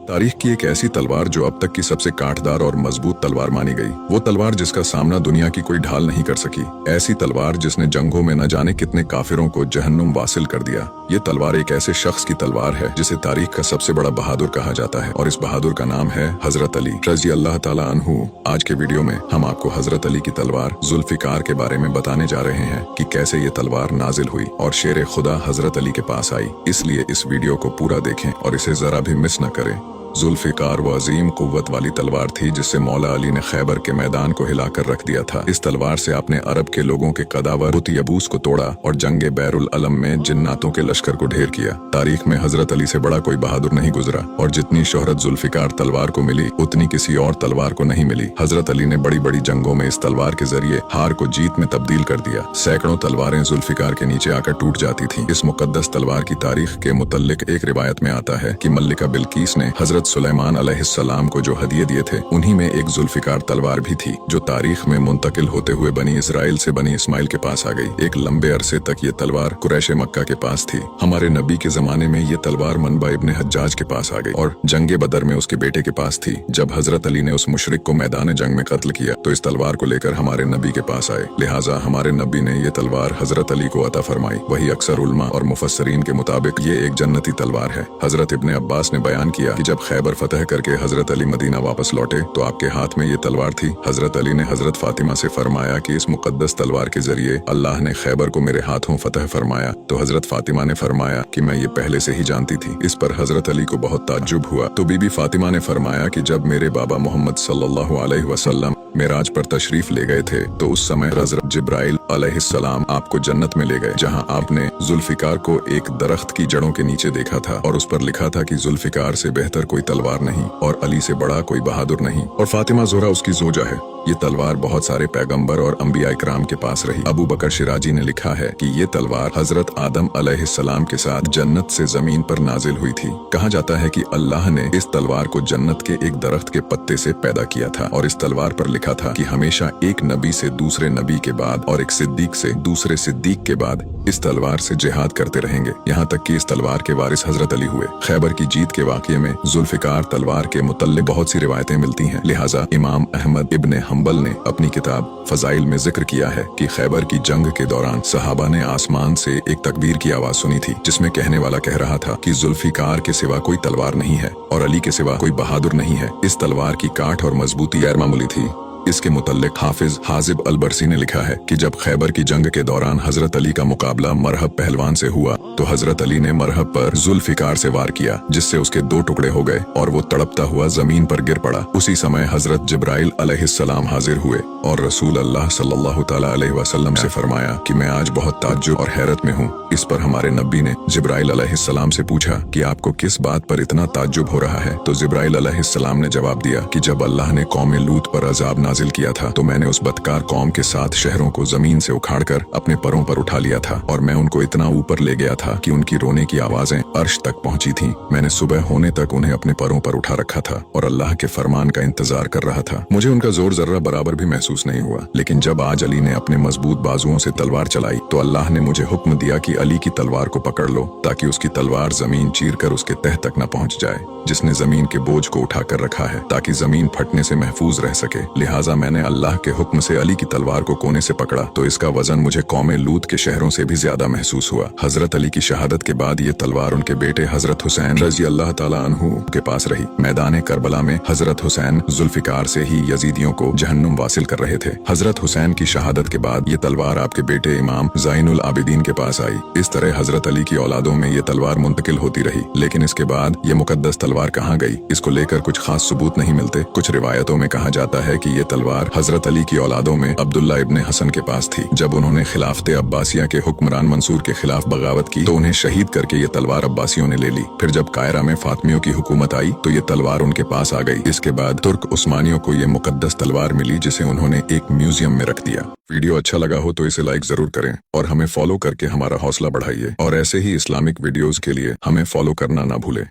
तारीख की एक ऐसी तलवार जो अब तक की सबसे कांटदार और मजबूत तलवार मानी गई। वो तलवार जिसका सामना दुनिया की कोई ढाल नहीं कर सकी। ऐसी तलवार जिसने जंगों में न जाने कितने काफिरों को जहन्नुम वासिल कर दिया। ये तलवार एक ऐसे शख्स की तलवार है जिसे तारीख का सबसे बड़ा बहादुर कहा जाता है और इस बहादुर का नाम है हजरत अली रजी अल्लाह ताला अन्हु। आज के वीडियो में हम आपको हजरत अली की तलवार जुल्फिकार के बारे में बताने जा रहे हैं कि कैसे ये तलवार नाजिल हुई और शेर खुदा हजरत अली के पास आई। इसलिए इस वीडियो को पूरा देखें और इसे जरा भी मिस न करें। जुल्फिकार वो अजीम कुव्वत वाली तलवार थी जिससे मौला अली ने खैबर के मैदान को हिलाकर रख दिया था। इस तलवार से आपने अरब के लोगों के कदावर बुत यबूस को तोड़ा और जंगे बैरुल अलम में जिन्नातों के लश्कर को ढेर किया। तारीख में हजरत अली से बड़ा कोई बहादुर नहीं गुजरा और जितनी शोहरत जुल्फिकार तलवार को मिली उतनी किसी और तलवार को नहीं मिली। हजरत अली ने बड़ी बड़ी जंगों में इस तलवार के जरिए हार को जीत में तब्दील कर दिया। सैकड़ों तलवारें जुल्फिकार के नीचे आकर टूट जाती थी। इस मुकद्दस तलवार की तारीख के मुतल्लिक एक रिवायत में आता है कि मल्लिका बिल्कीस ने हजरत सुलेमान अलैहिस्सलाम को जो हदिये दिए थे उन्हीं में एक जुल्फिकार तलवार भी थी जो तारीख में मुंतकिल होते हुए बनी इसराइल से बनी इस्माइल के पास आ गई। एक लंबे अरसे तक ये तलवार कुरैश मक्का के पास थी। हमारे नबी के जमाने में ये तलवार मनबा इब्ने हज्जाज के पास आ गई और जंगे बदर में उसके बेटे के पास थी। जब हजरत अली ने उस मुशरिक को मैदान जंग में कत्ल किया तो इस तलवार को लेकर हमारे नबी के पास आए। लिहाजा हमारे नबी ने ये तलवार हजरत अली को अता फरमाई। वही अक्सर उलमा और मुफस्सरीन के मुताबिक ये एक जन्नती तलवार है। हजरत इब्ने अब्बास ने बयान किया कि जब खैबर फतह करके हजरत अली मदीना वापस लौटे तो आपके हाथ में ये तलवार थी। हजरत अली ने हजरत फातिमा से फरमाया कि इस मुकद्दस तलवार के जरिए अल्लाह ने खैबर को मेरे हाथों फतह फरमाया। तो हजरत फातिमा ने फरमाया कि मैं ये पहले से ही जानती थी। इस पर हजरत अली को बहुत ताज्जुब हुआ। तो बीबी फातिमा ने फरमाया कि जब मेरे बाबा मोहम्मद सल्लल्लाहु अलैहि वसल्लम मेराज पर तशरीफ ले गए थे तो उस समय हजरत जिब्राइल अलैहिस्सलाम आपको जन्नत में ले गए जहां आपने जुल्फिकार को एक दरख्त की जड़ों के नीचे देखा था और उस पर लिखा था कि जुल्फिकार से बेहतर कोई तलवार नहीं और अली से बड़ा कोई बहादुर नहीं और फातिमा ज़ोहरा उसकी जोजा है। ये तलवार बहुत सारे पैगंबर और अंबिया इकराम के पास रही। अबू बकर शिराजी ने लिखा है कि ये तलवार हजरत आदम अलैहिस्सलाम के साथ जन्नत से जमीन पर नाजिल हुई थी। कहा जाता है कि अल्लाह ने इस तलवार को जन्नत के एक दरख्त के पत्ते से पैदा किया था और इस तलवार पर लिखा था कि हमेशा एक नबी से दूसरे नबी के बाद और एक सिद्दीक से दूसरे सिद्दीक के बाद इस तलवार से जिहाद करते रहेंगे, यहाँ तक कि इस तलवार के वारिस हजरत अली हुए। खैबर की जीत के वाक़ये में जुल्फिकार तलवार के मुतल्लिक बहुत सी रिवायतें मिलती हैं। लिहाजा इमाम अहमद इब्ने हम्बल ने अपनी किताब फजाइल में जिक्र किया है कि खैबर की जंग के दौरान सहाबा ने आसमान से एक तकबीर की आवाज सुनी थी जिसमें कहने वाला कह रहा था कि जुल्फिकार के सिवा कोई तलवार नहीं है और अली के सिवा कोई बहादुर नहीं है। इस तलवार की काठ और मजबूती गैर मामूली थी। इसके मुतल्लिक हाफिज हाजिब अलबरसी ने लिखा है कि जब खैबर की जंग के दौरान हजरत अली का मुकाबला मरहब पहलवान से हुआ तो हजरत अली ने मरहब पर जुल्फिकार से वार किया जिससे उसके दो टुकड़े हो गए और वो तड़पता हुआ जमीन पर गिर पड़ा। उसी समय हजरत जिब्राइल अलैहिस्सलाम हाजिर हुए और रसूल अल्लाह सल्लल्लाहु ताला अलैहि वसल्लम से फरमाया कि मैं आज बहुत ताज्जुब और हैरत में हूँ। इस पर हमारे नबी ने जिब्राइल अलैहिस्सलाम से पूछा कि आपको किस बात पर इतना ताज्जुब हो रहा है। तो जिब्राइल अलैहिस्सलाम ने जवाब दिया कि जब अल्लाह ने कौम लूत पर अजाब नाजिल किया था तो मैंने उस बदकार कौम के 7 शहरों को जमीन से उखाड़कर अपने परों पर उठा लिया था और मैं उनको इतना ऊपर ले गया था कि उनकी रोने की आवाजें अर्श तक पहुंची थीं। मैंने सुबह होने तक उन्हें अपने परों पर उठा रखा था और अल्लाह के फरमान का इंतजार कर रहा था। मुझे उनका जोर जर्रा बराबर भी महसूस नहीं हुआ। लेकिन जब आज अली ने अपने मजबूत बाजुओं से तलवार चलाई तो अल्लाह ने मुझे हुक्म दिया कि अली की तलवार को पकड़ लो ताकि उसकी तलवार जमीन चीर कर उसके तह तक न पहुंच जाए जिसने जमीन के बोझ को उठाकर रखा है ताकि जमीन फटने से महफूज रह सके। लिहाजा मैंने अल्लाह के हुक्म से अली की तलवार को कोने से पकड़ा तो इसका वजन मुझे कौमे लूत के शहरों से भी ज्यादा महसूस हुआ। हजरत अली की शहादत के बाद ये तलवार उनके बेटे हजरत हुसैन रजी अल्लाह ताला अन्हु के पास रही। मैदान करबला में हजरत हुसैन जुल्फिकार से ही यजीदियों को जहन्नुम वासिल कर रहे थे। हजरत हुसैन की शहादत के बाद ये तलवार आपके बेटे इमाम ज़ैनुल आबिदीन के पास आई। इस तरह हजरत अली की औलादों में ये तलवार मुंतकिल होती रही। लेकिन इसके बाद ये मुकद्दस तलवार कहाँ गई, इसको लेकर कुछ खास सबूत नहीं मिलते। कुछ रिवायतों में कहा जाता है कि ये तलवार हजरत अली की औलादों में अब्दुल्ला इब्ने हसन के पास थी। जब उन्होंने खिलाफत अब्बासिया के हुक्मरान मंसूर के खिलाफ बगावत की तो उन्हें शहीद करके ये तलवार अब्बासियों ने ले ली। फिर जब कायरा में फातमियों की हुकूमत आई तो ये तलवार उनके पास आ गई। इसके बाद तुर्क उस्मानियों को ये मुकद्दस तलवार मिली जिसे उन्होंने एक म्यूजियम में रख दिया। वीडियो अच्छा लगा हो तो इसे लाइक जरूर करें और हमें फॉलो करके हमारा हौसला बढ़ाइए और ऐसे ही इस्लामिक वीडियोस के लिए हमें फॉलो करना ना भूलें।